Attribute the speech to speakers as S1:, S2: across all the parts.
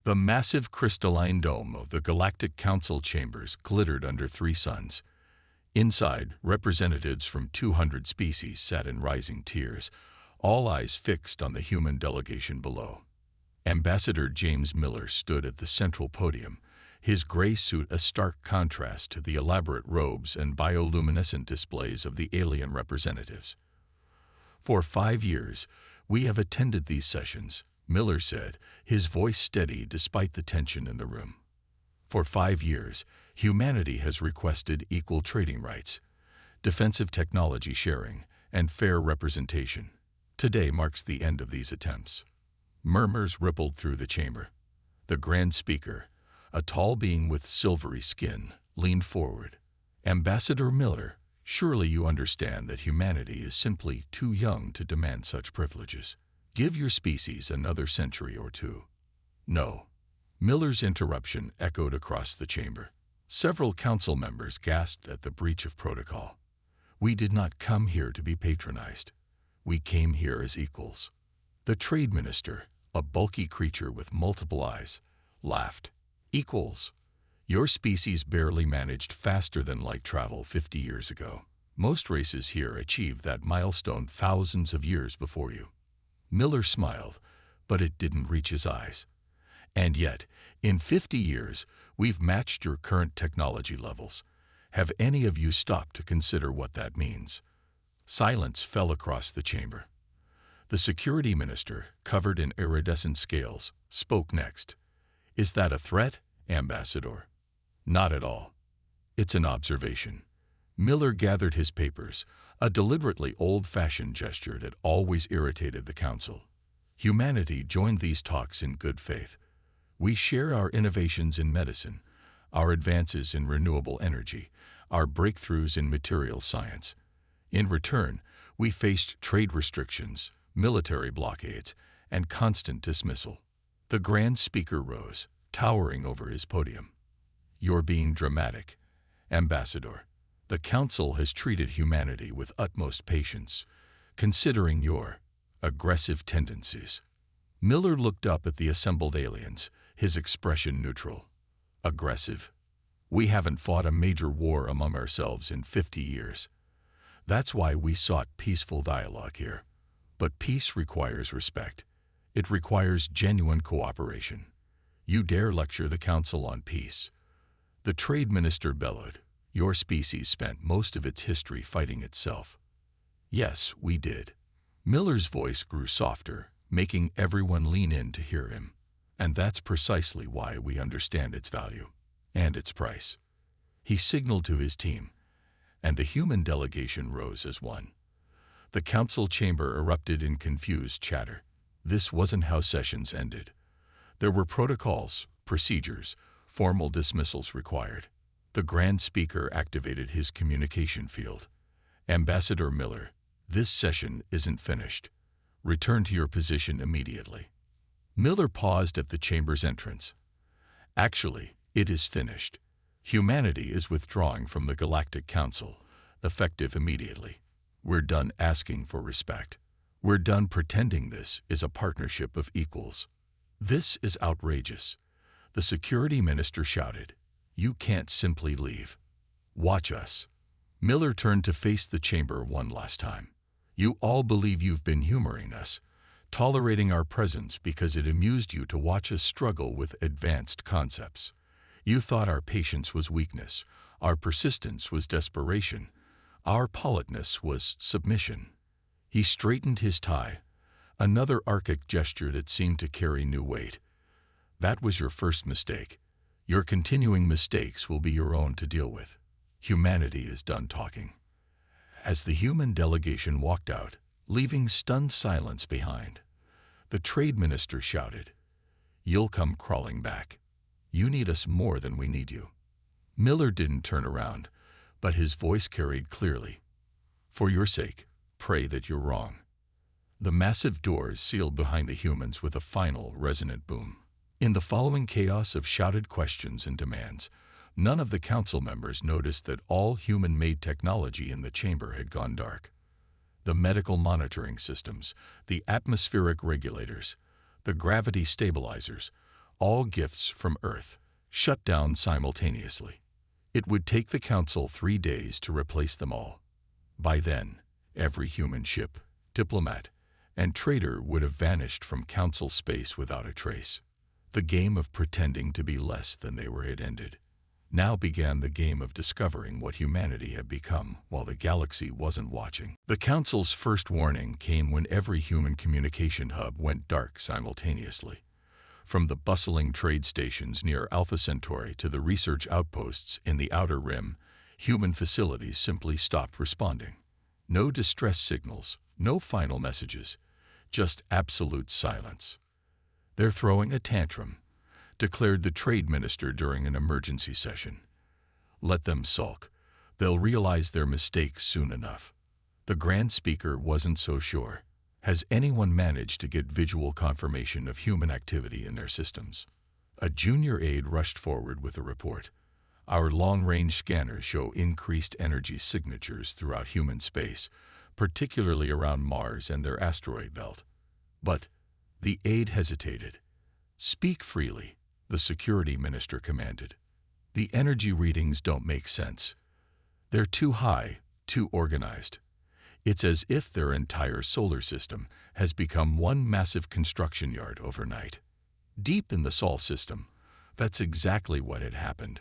S1: The massive crystalline dome of the Galactic Council chambers glittered under three suns. Inside, representatives from 200 species sat in rising tiers, all eyes fixed on the human delegation below. Ambassador James Miller stood at the central podium, his gray suit a stark contrast to the elaborate robes and bioluminescent displays of the alien representatives. "For 5 years, we have attended these sessions," Miller said, his voice steady despite the tension in the room. "For 5 years, humanity has requested equal trading rights, defensive technology sharing, and fair representation. Today marks the end of these attempts." Murmurs rippled through the chamber. The Grand Speaker, a tall being with silvery skin, leaned forward. "Ambassador Miller, surely you understand that humanity is simply too young to demand such privileges. Give your species another century or two." "No." Miller's interruption echoed across the chamber. Several council members gasped at the breach of protocol. "We did not come here to be patronized. We came here as equals." The trade minister, a bulky creature with multiple eyes, laughed. "Equals? Your species barely managed faster than light travel 50 years ago. Most races here achieved that milestone thousands of years before you." Miller smiled, but it didn't reach his eyes. "And yet, in 50 years, we've matched your current technology levels. Have any of you stopped to consider what that means?" Silence fell across the chamber. The security minister, covered in iridescent scales, spoke next. "Is that a threat, Ambassador?" "Not at all. It's an observation." Miller gathered his papers, a deliberately old-fashioned gesture that always irritated the council. "Humanity joined these talks in good faith. We share our innovations in medicine, our advances in renewable energy, our breakthroughs in material science. In return, we faced trade restrictions, military blockades, and constant dismissal." The Grand Speaker rose, towering over his podium. "You're being dramatic, Ambassador. The Council has treated humanity with utmost patience, considering your aggressive tendencies." Miller looked up at the assembled aliens, his expression neutral. "Aggressive? We haven't fought a major war among ourselves in 50 years. That's why we sought peaceful dialogue here. But peace requires respect. It requires genuine cooperation. You dare lecture the Council on peace?" The trade minister bellowed. "Your species spent most of its history fighting itself." "Yes, we did." Miller's voice grew softer, making everyone lean in to hear him. "And that's precisely why we understand its value. And its price." He signaled to his team, and the human delegation rose as one. The council chamber erupted in confused chatter. This wasn't how sessions ended. There were protocols, procedures, formal dismissals required. The Grand Speaker activated his communication field. "Ambassador Miller, this session isn't finished. Return to your position immediately." Miller paused at the chamber's entrance. "Actually, it is finished. Humanity is withdrawing from the Galactic Council, effective immediately. We're done asking for respect. We're done pretending this is a partnership of equals." "This is outrageous," the security minister shouted. "You can't simply leave. Watch us." Miller turned to face the chamber one last time. "You all believe you've been humoring us, tolerating our presence because it amused you to watch us struggle with advanced concepts. You thought our patience was weakness, our persistence was desperation, our politeness was submission." He straightened his tie, another archaic gesture that seemed to carry new weight. "That was your first mistake. Your continuing mistakes will be your own to deal with. Humanity is done talking." As the human delegation walked out, leaving stunned silence behind, the trade minister shouted, "You'll come crawling back. You need us more than we need you." Miller didn't turn around, but his voice carried clearly. "For your sake, pray that you're wrong." The massive doors sealed behind the humans with a final, resonant boom. In the following chaos of shouted questions and demands, none of the council members noticed that all human-made technology in the chamber had gone dark. The medical monitoring systems, the atmospheric regulators, the gravity stabilizers, all gifts from Earth, shut down simultaneously. It would take the Council 3 days to replace them all. By then, every human ship, diplomat, and trader would have vanished from Council space without a trace. The game of pretending to be less than they were had ended. Now began the game of discovering what humanity had become while the galaxy wasn't watching. The Council's first warning came when every human communication hub went dark simultaneously. From the bustling trade stations near Alpha Centauri to the research outposts in the Outer Rim, human facilities simply stopped responding. No distress signals, no final messages, just absolute silence. "They're throwing a tantrum," declared the trade minister during an emergency session. "Let them sulk. They'll realize their mistakes soon enough." The Grand Speaker wasn't so sure. Has anyone managed to get visual confirmation of human activity in their systems? A junior aide rushed forward with a report. "Our long-range scanners show increased energy signatures throughout human space, particularly around Mars and their asteroid belt." But the aide hesitated. "Speak freely," the security minister commanded. "The energy readings don't make sense. They're too high, too organized. It's as if their entire solar system has become one massive construction yard overnight." Deep in the Sol system, that's exactly what had happened.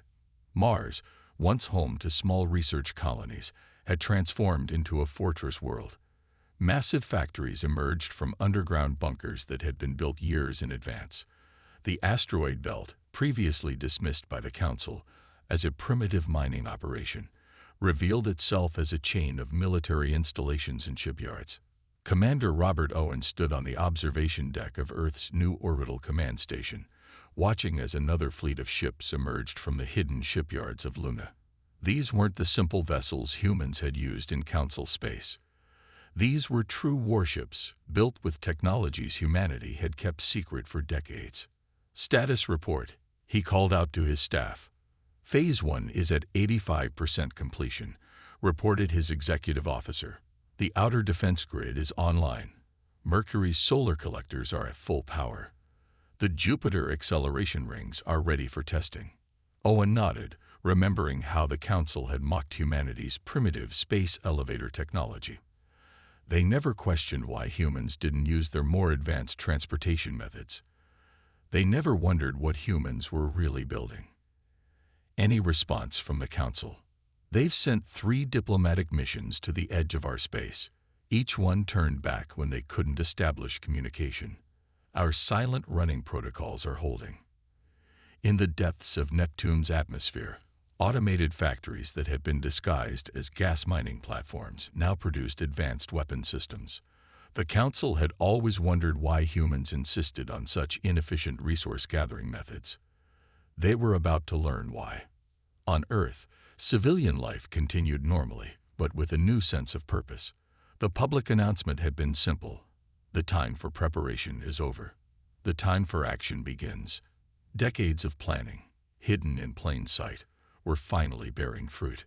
S1: Mars, once home to small research colonies, had transformed into a fortress world. Massive factories emerged from underground bunkers that had been built years in advance. The asteroid belt, previously dismissed by the Council as a primitive mining operation, revealed itself as a chain of military installations and shipyards. Commander Robert Owen stood on the observation deck of Earth's new orbital command station, watching as another fleet of ships emerged from the hidden shipyards of Luna. These weren't the simple vessels humans had used in Council space. These were true warships, built with technologies humanity had kept secret for decades. "Status report," he called out to his staff. "Phase 1 is at 85% completion," reported his executive officer. "The outer defense grid is online. Mercury's solar collectors are at full power. The Jupiter acceleration rings are ready for testing." Owen nodded, remembering how the Council had mocked humanity's primitive space elevator technology. They never questioned why humans didn't use their more advanced transportation methods. They never wondered what humans were really building. Any response from the Council? "They've sent 3 diplomatic missions to the edge of our space. Each one turned back when they couldn't establish communication. Our silent running protocols are holding." In the depths of Neptune's atmosphere, automated factories that had been disguised as gas mining platforms now produced advanced weapon systems. The Council had always wondered why humans insisted on such inefficient resource-gathering methods. They were about to learn why. On Earth, civilian life continued normally, but with a new sense of purpose. The public announcement had been simple. The time for preparation is over. The time for action begins. Decades of planning, hidden in plain sight, were finally bearing fruit.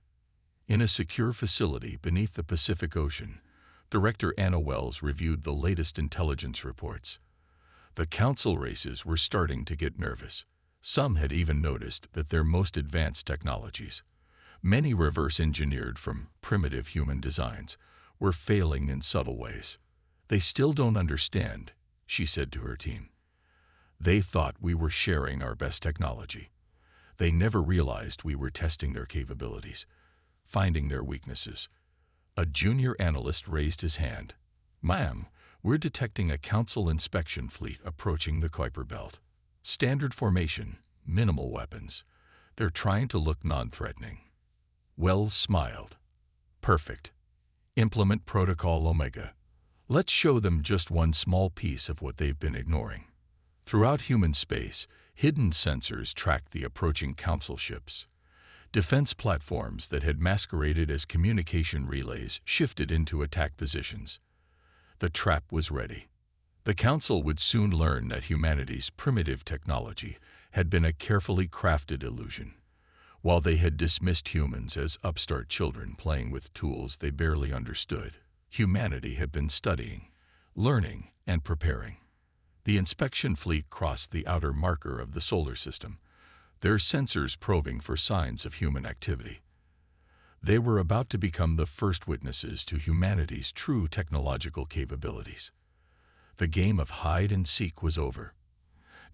S1: In a secure facility beneath the Pacific Ocean, Director Anna Wells reviewed the latest intelligence reports. The Council races were starting to get nervous. Some had even noticed that their most advanced technologies, many reverse-engineered from primitive human designs, were failing in subtle ways. "They still don't understand," she said to her team. "They thought we were sharing our best technology. They never realized we were testing their capabilities, finding their weaknesses." A junior analyst raised his hand. "Ma'am, we're detecting a Council inspection fleet approaching the Kuiper Belt. Standard formation, minimal weapons. They're trying to look non-threatening." Wells smiled. "Perfect. Implement Protocol Omega. Let's show them just one small piece of what they've been ignoring." Throughout human space, hidden sensors tracked the approaching Council ships. Defense platforms that had masqueraded as communication relays shifted into attack positions. The trap was ready. The Council would soon learn that humanity's primitive technology had been a carefully crafted illusion. While they had dismissed humans as upstart children playing with tools they barely understood, humanity had been studying, learning, and preparing. The inspection fleet crossed the outer marker of the solar system, their sensors probing for signs of human activity. They were about to become the first witnesses to humanity's true technological capabilities. The game of hide and seek was over.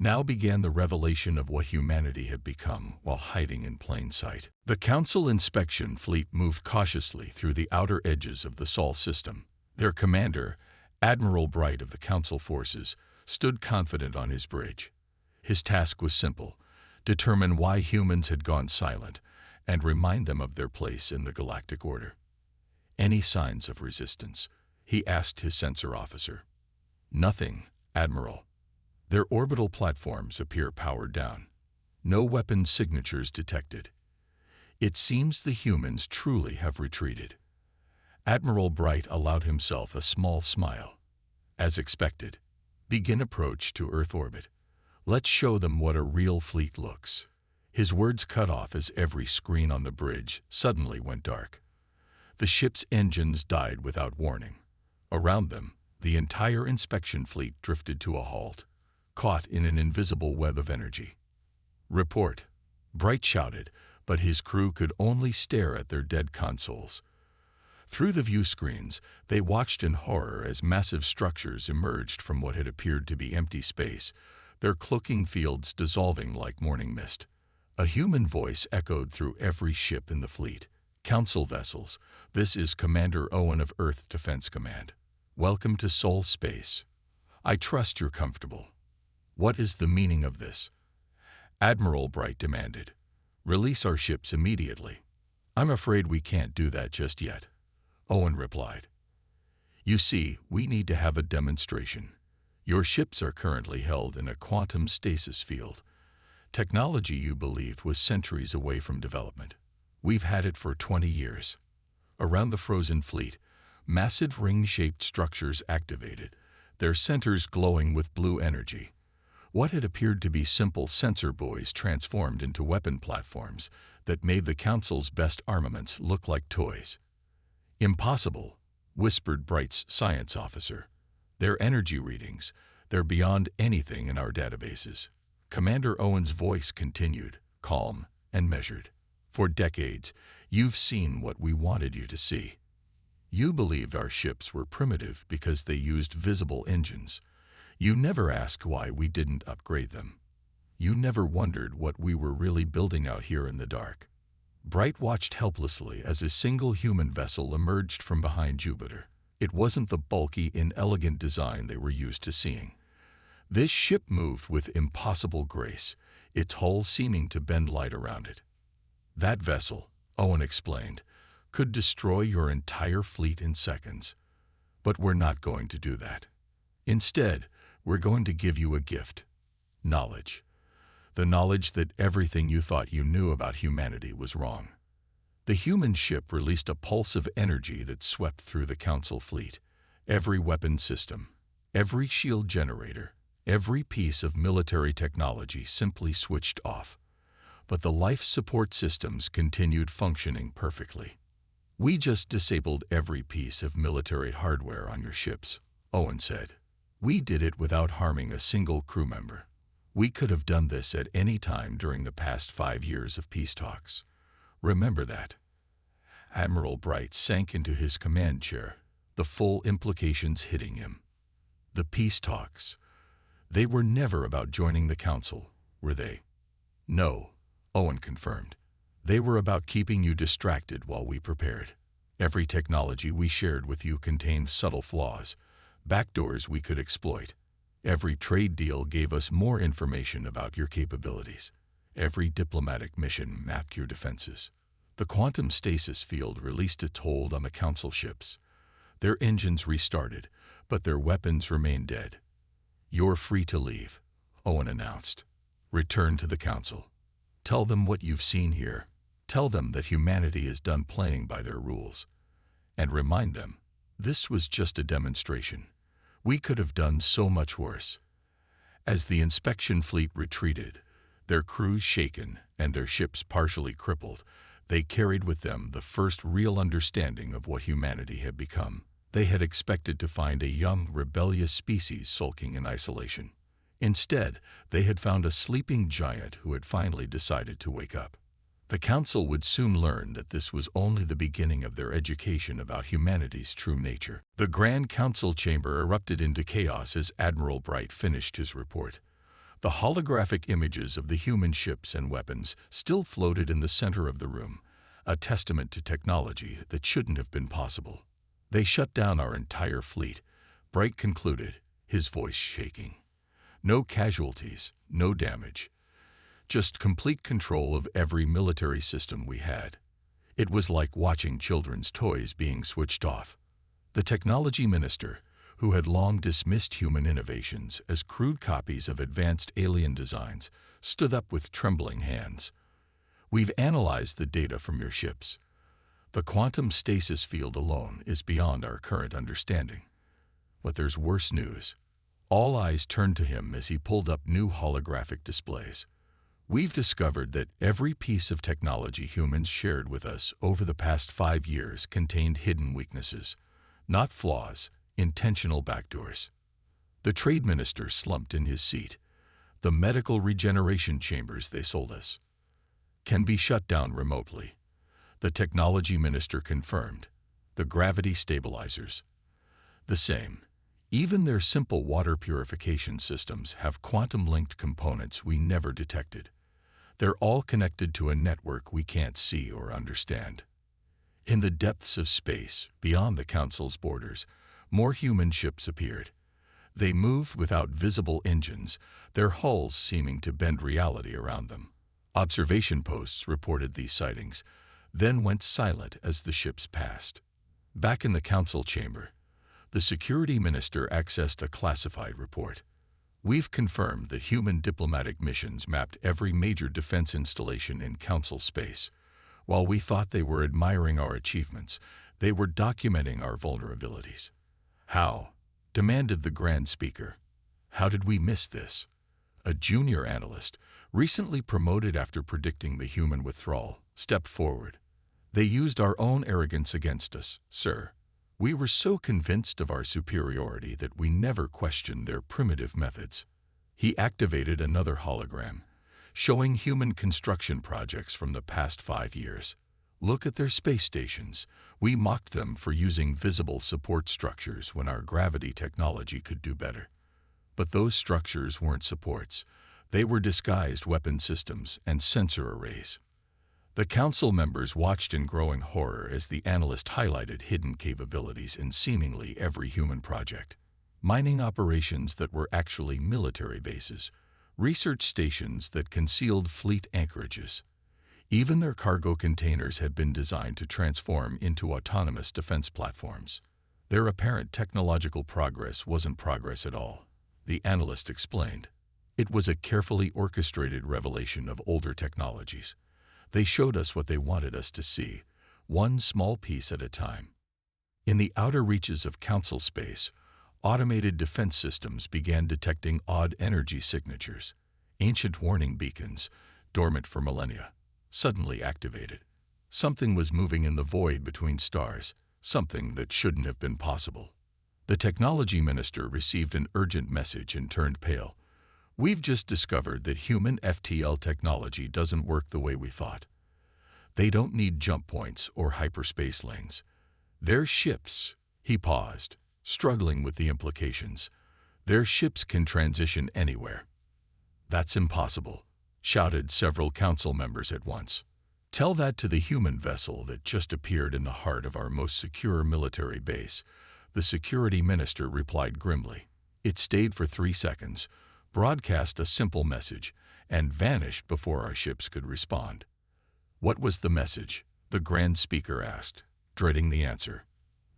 S1: Now began the revelation of what humanity had become while hiding in plain sight. The Council inspection fleet moved cautiously through the outer edges of the Sol system. Their commander, Admiral Bright of the Council forces, stood confident on his bridge. His task was simple: determine why humans had gone silent and remind them of their place in the galactic order. Any signs of resistance? He asked his sensor officer. Nothing, Admiral. Their orbital platforms appear powered down. No weapon signatures detected. It seems the humans truly have retreated. Admiral Bright allowed himself a small smile. As expected, begin approach to Earth orbit. Let's show them what a real fleet looks. His words cut off as every screen on the bridge suddenly went dark. The ship's engines died without warning. Around them, the entire inspection fleet drifted to a halt, caught in an invisible web of energy. Report, Bright shouted, but his crew could only stare at their dead consoles. Through the view screens, they watched in horror as massive structures emerged from what had appeared to be empty space, their cloaking fields dissolving like morning mist. A human voice echoed through every ship in the fleet. Council vessels, this is Commander Owen of Earth Defense Command. Welcome to Sol Space. I trust you're comfortable. What is the meaning of this? Admiral Bright demanded. Release our ships immediately. I'm afraid we can't do that just yet, Owen replied. You see, we need to have a demonstration. Your ships are currently held in a quantum stasis field. Technology you believed was centuries away from development. We've had it for 20 years. Around the frozen fleet, massive ring-shaped structures activated, their centers glowing with blue energy. What had appeared to be simple sensor buoys transformed into weapon platforms that made the Council's best armaments look like toys. Impossible, whispered Bright's science officer. Their energy readings, they're beyond anything in our databases. Commander Owen's voice continued, calm and measured. For decades, you've seen what we wanted you to see. You believed our ships were primitive because they used visible engines. You never asked why we didn't upgrade them. You never wondered what we were really building out here in the dark. Bright watched helplessly as a single human vessel emerged from behind Jupiter. It wasn't the bulky, inelegant design they were used to seeing. This ship moved with impossible grace, its hull seeming to bend light around it. That vessel, Owen explained, could destroy your entire fleet in seconds. But we're not going to do that. Instead, we're going to give you a gift. Knowledge. The knowledge that everything you thought you knew about humanity was wrong. The human ship released a pulse of energy that swept through the Council fleet. Every weapon system, every shield generator, every piece of military technology simply switched off. But the life support systems continued functioning perfectly. We just disabled every piece of military hardware on your ships, Owen said. We did it without harming a single crew member. We could have done this at any time during the past 5 years of peace talks. Remember that. Admiral Bright sank into his command chair, the full implications hitting him. The peace talks. They were never about joining the Council, were they? No, Owen confirmed. They were about keeping you distracted while we prepared. Every technology we shared with you contained subtle flaws, backdoors we could exploit. Every trade deal gave us more information about your capabilities. Every diplomatic mission mapped your defenses. The quantum stasis field released its hold on the Council ships. Their engines restarted, but their weapons remained dead. You're free to leave, Owen announced. Return to the Council. Tell them what you've seen here. Tell them that humanity is done playing by their rules. And remind them, this was just a demonstration. We could have done so much worse. As the inspection fleet retreated, their crews shaken and their ships partially crippled, they carried with them the first real understanding of what humanity had become. They had expected to find a young, rebellious species sulking in isolation. Instead, they had found a sleeping giant who had finally decided to wake up. The council would soon learn that this was only the beginning of their education about humanity's true nature. The Grand Council chamber erupted into chaos as Admiral Bright finished his report. The holographic images of the human ships and weapons still floated in the center of the room, a testament to technology that shouldn't have been possible. They shut down our entire fleet, Bright concluded, his voice shaking. No casualties, no damage. Just complete control of every military system we had. It was like watching children's toys being switched off. The technology minister, who had long dismissed human innovations as crude copies of advanced alien designs, stood up with trembling hands. We've analyzed the data from your ships. The quantum stasis field alone is beyond our current understanding. But there's worse news. All eyes turned to him as he pulled up new holographic displays. We've discovered that every piece of technology humans shared with us over the past 5 years contained hidden weaknesses, not flaws, intentional backdoors. The trade minister slumped in his seat. The medical regeneration chambers they sold us can be shut down remotely. The technology minister confirmed. The gravity stabilizers, the same. Even their simple water purification systems have quantum-linked components we never detected. They're all connected to a network we can't see or understand. In the depths of space, beyond the Council's borders, more human ships appeared. They moved without visible engines, their hulls seeming to bend reality around them. Observation posts reported these sightings, then went silent as the ships passed. Back in the Council chamber, the security minister accessed a classified report. We've confirmed that human diplomatic missions mapped every major defense installation in Council space. While we thought they were admiring our achievements, they were documenting our vulnerabilities. How? Demanded the Grand Speaker. How did we miss this? A junior analyst, recently promoted after predicting the human withdrawal, stepped forward. They used our own arrogance against us, sir. We were so convinced of our superiority that we never questioned their primitive methods. He activated another hologram, showing human construction projects from the past 5 years. Look at their space stations. We mocked them for using visible support structures when our gravity technology could do better. But those structures weren't supports. They were disguised weapon systems and sensor arrays. The council members watched in growing horror as the analyst highlighted hidden capabilities in seemingly every human project. Mining operations that were actually military bases, research stations that concealed fleet anchorages. Even their cargo containers had been designed to transform into autonomous defense platforms. Their apparent technological progress wasn't progress at all, the analyst explained. It was a carefully orchestrated revelation of older technologies. They showed us what they wanted us to see, one small piece at a time. In the outer reaches of Council space, automated defense systems began detecting odd energy signatures. Ancient warning beacons, dormant for millennia, suddenly activated. Something was moving in the void between stars, something that shouldn't have been possible. The technology minister received an urgent message and turned pale. We've just discovered that human FTL technology doesn't work the way we thought. They don't need jump points or hyperspace lanes. Their ships, he paused, struggling with the implications. Their ships can transition anywhere. That's impossible, shouted several council members at once. Tell that to the human vessel that just appeared in the heart of our most secure military base, the security minister replied grimly. It stayed for 3 seconds, broadcast a simple message, and vanished before our ships could respond. What was the message? The Grand Speaker asked, dreading the answer.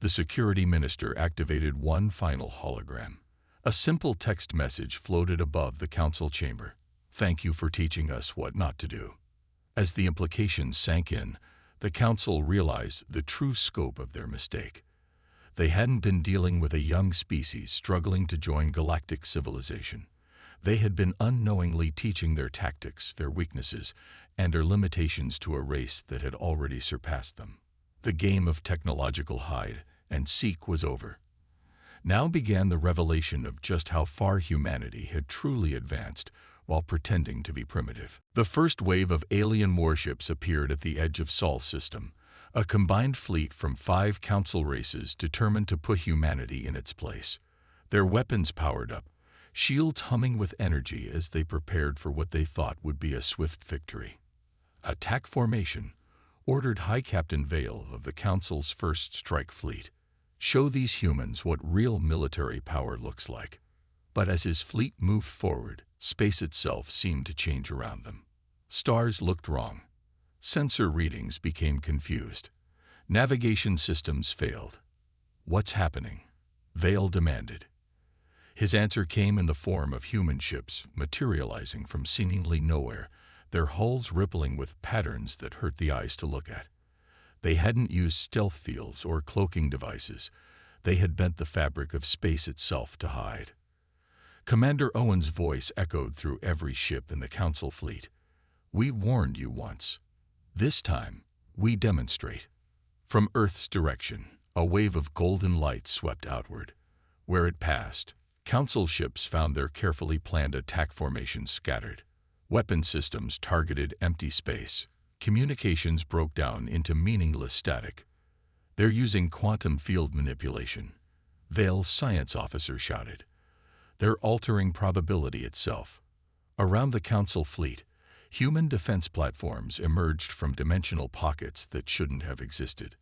S1: The security minister activated one final hologram. A simple text message floated above the council chamber. Thank you for teaching us what not to do. As the implications sank in, the council realized the true scope of their mistake. They hadn't been dealing with a young species struggling to join galactic civilization. They had been unknowingly teaching their tactics, their weaknesses, and their limitations to a race that had already surpassed them. The game of technological hide and seek was over. Now began the revelation of just how far humanity had truly advanced while pretending to be primitive. The first wave of alien warships appeared at the edge of Sol system, a combined fleet from 5 council races determined to put humanity in its place. Their weapons powered up, shields humming with energy as they prepared for what they thought would be a swift victory. Attack formation, ordered High Captain Vale of the Council's first strike fleet. Show these humans what real military power looks like. But as his fleet moved forward, space itself seemed to change around them. Stars looked wrong. Sensor readings became confused. Navigation systems failed. "What's happening?" Vale demanded. His answer came in the form of human ships materializing from seemingly nowhere, their hulls rippling with patterns that hurt the eyes to look at. They hadn't used stealth fields or cloaking devices. They had bent the fabric of space itself to hide. Commander Owen's voice echoed through every ship in the Council fleet. "We warned you once. This time, we demonstrate." From Earth's direction, a wave of golden light swept outward. Where it passed, Council ships found their carefully planned attack formations scattered. Weapon systems targeted empty space. Communications broke down into meaningless static. "They're using quantum field manipulation," Vale's science officer shouted. "They're altering probability itself." Around the Council fleet, human defense platforms emerged from dimensional pockets that shouldn't have existed.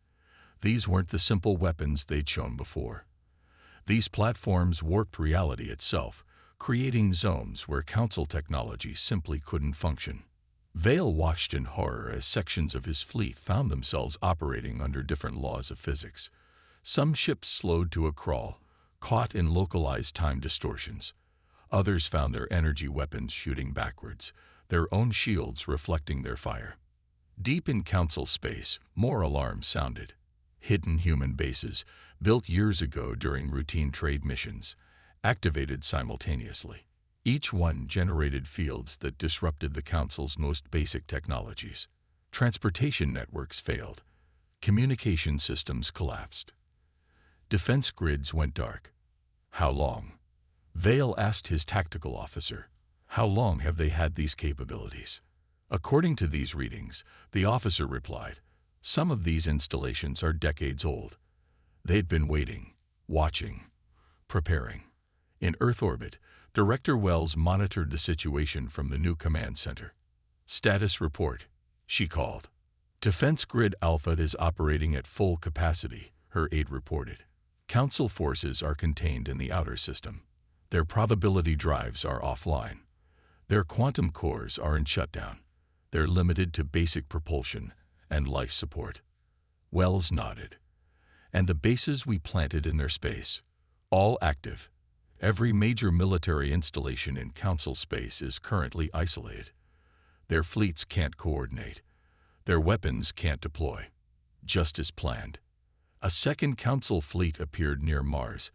S1: These weren't the simple weapons they'd shown before. These platforms warped reality itself, creating zones where Council technology simply couldn't function. Vale watched in horror as sections of his fleet found themselves operating under different laws of physics. Some ships slowed to a crawl, caught in localized time distortions. Others found their energy weapons shooting backwards, their own shields reflecting their fire. Deep in Council space, more alarms sounded. Hidden human bases, built years ago during routine trade missions, activated simultaneously. Each one generated fields that disrupted the Council's most basic technologies. Transportation networks failed. Communication systems collapsed. Defense grids went dark. "How long?" Vale asked his tactical officer. "How long have they had these capabilities?" "According to these readings," the officer replied, "some of these installations are decades old. They'd been waiting, watching, preparing." In Earth orbit, Director Wells monitored the situation from the new command center. "Status report," she called. "Defense Grid Alpha is operating at full capacity," her aide reported. "Council forces are contained in the outer system. Their probability drives are offline. Their quantum cores are in shutdown. They're limited to basic propulsion and life support." Wells nodded. "And the bases we planted in their space, all active. Every major military installation in Council space is currently isolated. Their fleets can't coordinate. Their weapons can't deploy. Just as planned." A second Council fleet appeared near Mars,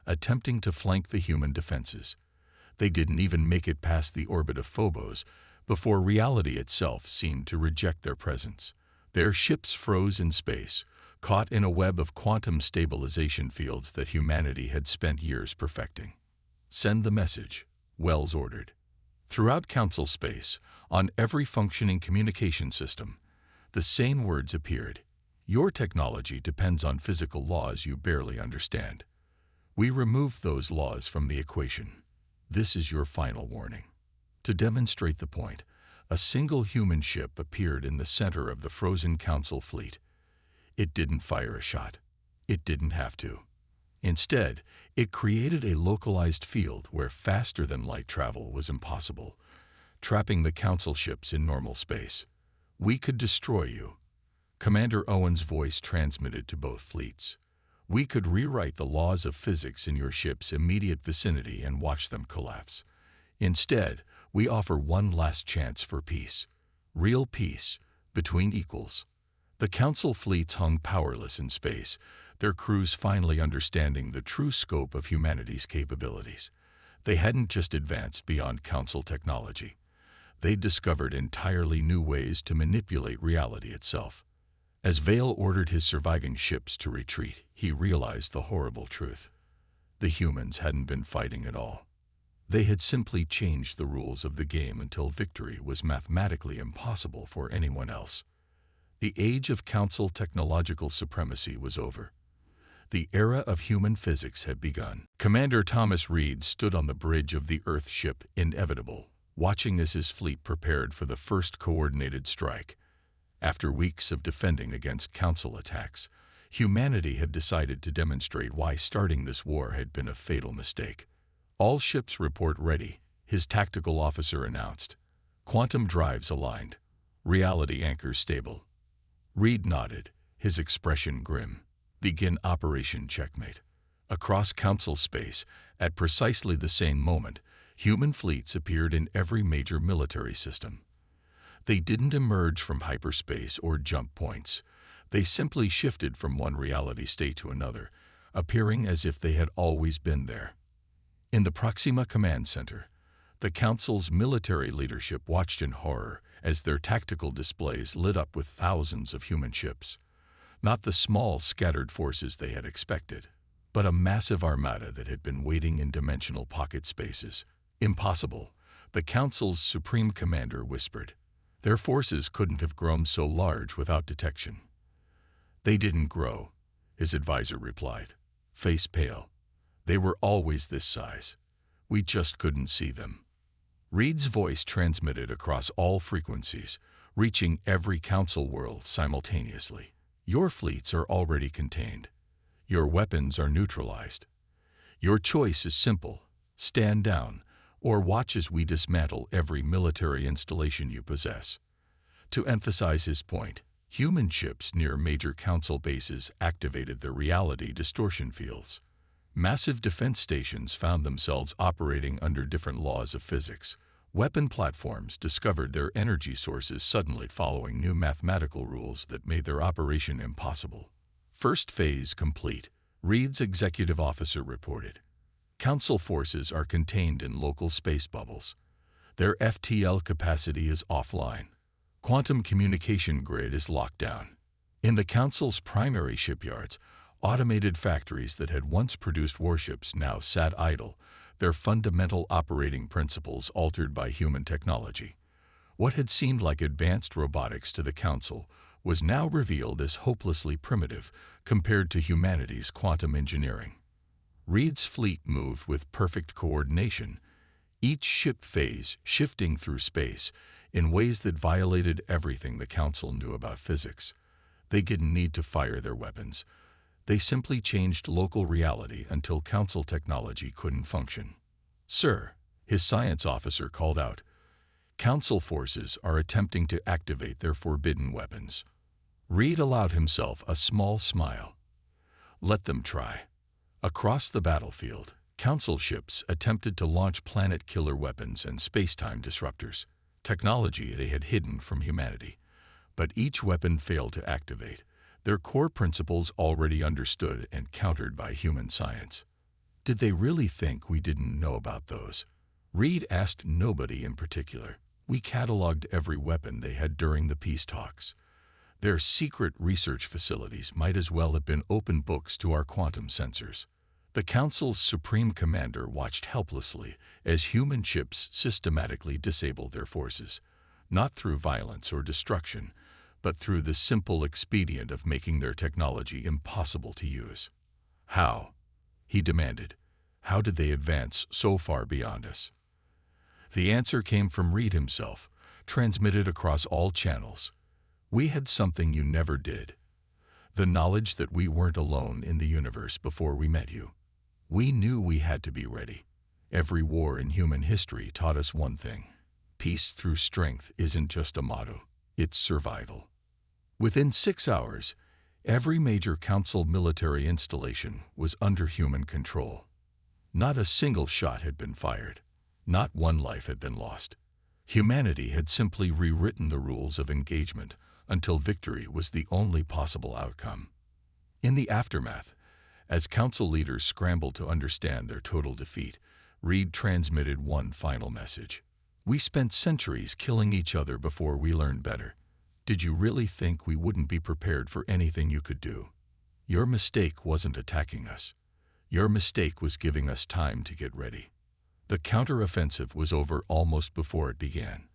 S1: attempting to flank the human defenses. They didn't even make it past the orbit of Phobos before reality itself seemed to reject their presence. Their ships froze in space, caught in a web of quantum stabilization fields that humanity had spent years perfecting. "Send the message," Wells ordered. Throughout Council space, on every functioning communication system, the same words appeared. "Your technology depends on physical laws you barely understand. We removed those laws from the equation. This is your final warning." To demonstrate the point, a single human ship appeared in the center of the frozen Council fleet. It didn't fire a shot. It didn't have to. Instead, it created a localized field where faster-than-light travel was impossible, trapping the Council ships in normal space. "We could destroy you," Commander Owen's voice transmitted to both fleets. "We could rewrite the laws of physics in your ship's immediate vicinity and watch them collapse. Instead, we offer one last chance for peace. Real peace, between equals." The Council fleets hung powerless in space, their crews finally understanding the true scope of humanity's capabilities. They hadn't just advanced beyond Council technology. They'd discovered entirely new ways to manipulate reality itself. As Vale ordered his surviving ships to retreat, he realized the horrible truth. The humans hadn't been fighting at all. They had simply changed the rules of the game until victory was mathematically impossible for anyone else. The age of Council technological supremacy was over. The era of human physics had begun. Commander Thomas Reed stood on the bridge of the Earth ship Inevitable, watching as his fleet prepared for the first coordinated strike. After weeks of defending against Council attacks, humanity had decided to demonstrate why starting this war had been a fatal mistake. "All ships report ready," his tactical officer announced. "Quantum drives aligned. Reality anchors stable." Reed nodded, his expression grim. "Begin Operation Checkmate." Across Council space, at precisely the same moment, human fleets appeared in every major military system. They didn't emerge from hyperspace or jump points. They simply shifted from one reality state to another, appearing as if they had always been there. In the Proxima Command Center, the Council's military leadership watched in horror as their tactical displays lit up with thousands of human ships. Not the small, scattered forces they had expected, but a massive armada that had been waiting in dimensional pocket spaces. "Impossible," the Council's supreme commander whispered. "Their forces couldn't have grown so large without detection." "They didn't grow," his advisor replied, face pale. "They were always this size. We just couldn't see them." Reed's voice transmitted across all frequencies, reaching every Council world simultaneously. "Your fleets are already contained. Your weapons are neutralized. Your choice is simple: stand down, or watch as we dismantle every military installation you possess." To emphasize his point, human ships near major Council bases activated their reality distortion fields. Massive defense stations found themselves operating under different laws of physics. Weapon platforms discovered their energy sources suddenly following new mathematical rules that made their operation impossible. "First phase complete," Reed's executive officer reported. "Council forces are contained in local space bubbles. Their FTL capacity is offline. Quantum communication grid is locked down. In the Council's primary shipyards, automated factories that had once produced warships now sat idle, their fundamental operating principles altered by human technology. What had seemed like advanced robotics to the Council was now revealed as hopelessly primitive compared to humanity's quantum engineering. Reed's fleet moved with perfect coordination, each ship phase shifting through space in ways that violated everything the Council knew about physics. They didn't need to fire their weapons. They simply changed local reality until Council technology couldn't function. "Sir," his science officer called out, "Council forces are attempting to activate their forbidden weapons." Reed allowed himself a small smile. "Let them try." Across the battlefield, Council ships attempted to launch planet-killer weapons and space-time disruptors, technology they had hidden from humanity. But each weapon failed to activate, their core principles already understood and countered by human science. Did they really think we didn't know about those? Reed asked nobody in particular. We cataloged every weapon they had during the peace talks. Their secret research facilities might as well have been open books to our quantum sensors. The Council's supreme commander watched helplessly as human ships systematically disabled their forces, not through violence or destruction, but through the simple expedient of making their technology impossible to use. "How?" he demanded. "How did they advance so far beyond us?" The answer came from Reed himself, transmitted across all channels. "We had something you never did. The knowledge that we weren't alone in the universe before we met you. We knew we had to be ready. Every war in human history taught us one thing: peace through strength isn't just a motto, it's survival." Within 6 hours, every major Council military installation was under human control. Not a single shot had been fired. Not one life had been lost. Humanity had simply rewritten the rules of engagement until victory was the only possible outcome. In the aftermath, as Council leaders scrambled to understand their total defeat, Reed transmitted one final message. "We spent centuries killing each other before we learned better. Did you really think we wouldn't be prepared for anything you could do? Your mistake wasn't attacking us. Your mistake was giving us time to get ready. The counteroffensive was over almost before it began.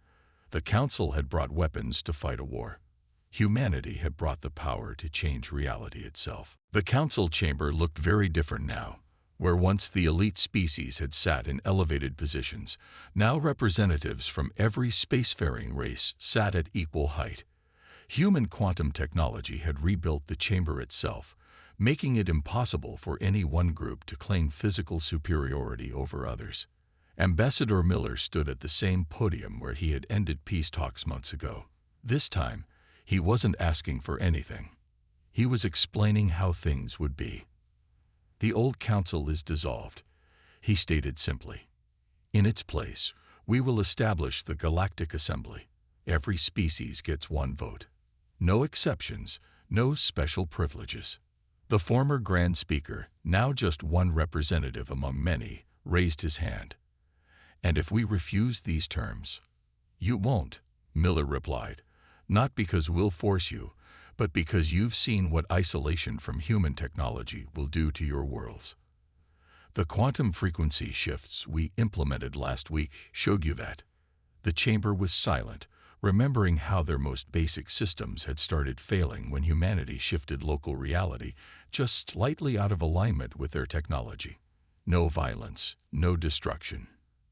S1: The Council had brought weapons to fight a war. Humanity had brought the power to change reality itself. The Council chamber looked very different now. Where once the elite species had sat in elevated positions, now representatives from every spacefaring race sat at equal height. Human quantum technology had rebuilt the chamber itself, making it impossible for any one group to claim physical superiority over others. Ambassador Miller stood at the same podium where he had ended peace talks months ago. This time, he wasn't asking for anything. He was explaining how things would be. The old council is dissolved, he stated simply. In its place, we will establish the Galactic Assembly. Every species gets one vote. No exceptions, no special privileges. The former Grand Speaker, now just one representative among many, raised his hand. And if we refuse these terms? You won't, Miller replied. Not because we'll force you, but because you've seen what isolation from human technology will do to your worlds. The quantum frequency shifts we implemented last week showed you that. The chamber was silent, remembering how their most basic systems had started failing when humanity shifted local reality just slightly out of alignment with their technology. No violence, no destruction.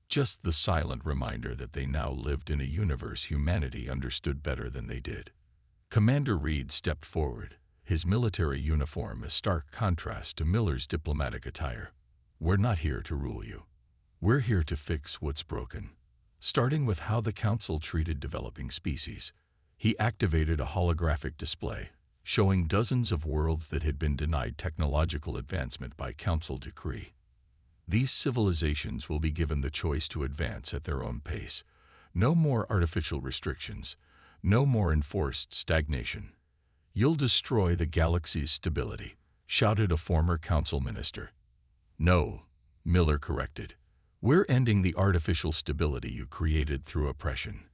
S1: Just the silent reminder that they now lived in a universe humanity understood better than they did. Commander Reed stepped forward, his military uniform a stark contrast to Miller's diplomatic attire. We're not here to rule you. We're here to fix what's broken. Starting with how the Council treated developing species, he activated a holographic display, showing dozens of worlds that had been denied technological advancement by Council decree. These civilizations will be given the choice to advance at their own pace. No more artificial restrictions. No more enforced stagnation. You'll destroy the galaxy's stability, shouted a former council minister. No, Miller corrected. We're ending the artificial stability you created through oppression.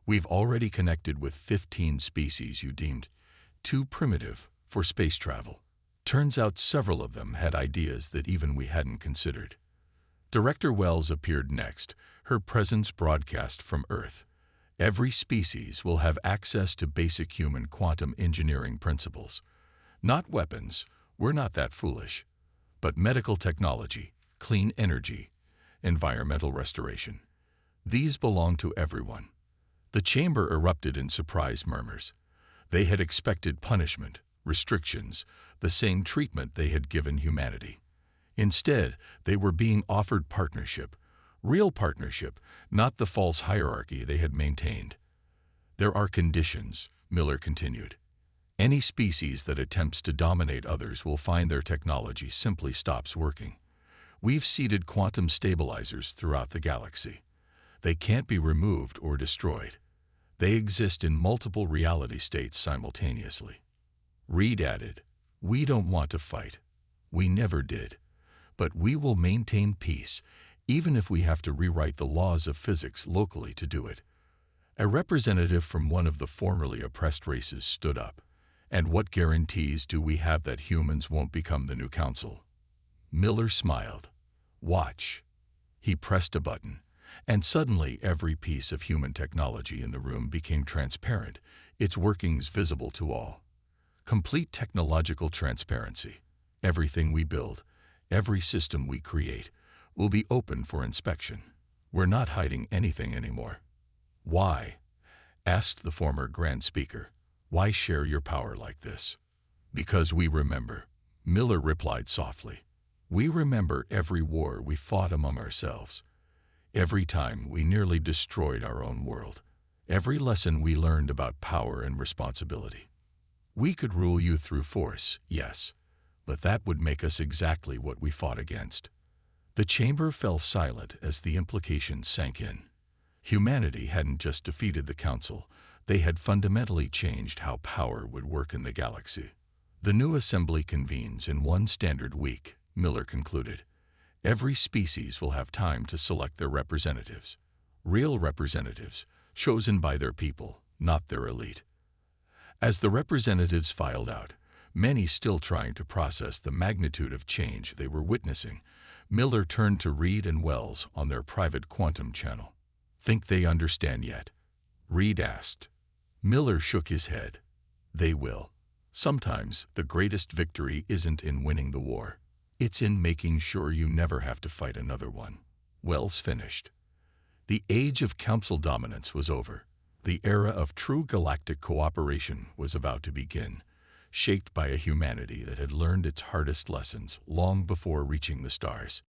S1: We've already connected with 15 species you deemed too primitive for space travel. Turns out several of them had ideas that even we hadn't considered. Director Wells appeared next, her presence broadcast from Earth. Every species will have access to basic human quantum engineering principles. Not weapons, we're not that foolish, but medical technology, clean energy, environmental restoration. These belong to everyone. The chamber erupted in surprised murmurs. They had expected punishment, restrictions, the same treatment they had given humanity. Instead, they were being offered partnership. Real partnership, not the false hierarchy they had maintained. There are conditions, Miller continued. Any species that attempts to dominate others will find their technology simply stops working. We've seeded quantum stabilizers throughout the galaxy. They can't be removed or destroyed. They exist in multiple reality states simultaneously. Reed added, we don't want to fight. We never did. But we will maintain peace, even if we have to rewrite the laws of physics locally to do it. A representative from one of the formerly oppressed races stood up. And what guarantees do we have that humans won't become the new council? Miller smiled. Watch. He pressed a button, and suddenly every piece of human technology in the room became transparent, its workings visible to all. Complete technological transparency. Everything we build, every system we create, will be open for inspection. We're not hiding anything anymore. Why? Asked the former Grand Speaker. Why share your power like this? Because we remember, Miller replied softly. We remember every war we fought among ourselves. Every time we nearly destroyed our own world. Every lesson we learned about power and responsibility. We could rule you through force, yes, but that would make us exactly what we fought against. The chamber fell silent as the implications sank in. Humanity hadn't just defeated the Council, they had fundamentally changed how power would work in the galaxy. The new assembly convenes in one standard week, Miller concluded. Every species will have time to select their representatives. Real representatives, chosen by their people, not their elite. As the representatives filed out, many still trying to process the magnitude of change they were witnessing. Miller turned to Reed and Wells on their private quantum channel. "Think they understand yet?" Reed asked. Miller shook his head. "They will. Sometimes the greatest victory isn't in winning the war. It's in making sure you never have to fight another one." Wells finished. The age of council dominance was over. The era of true galactic cooperation was about to begin, shaped by a humanity that had learned its hardest lessons long before reaching the stars.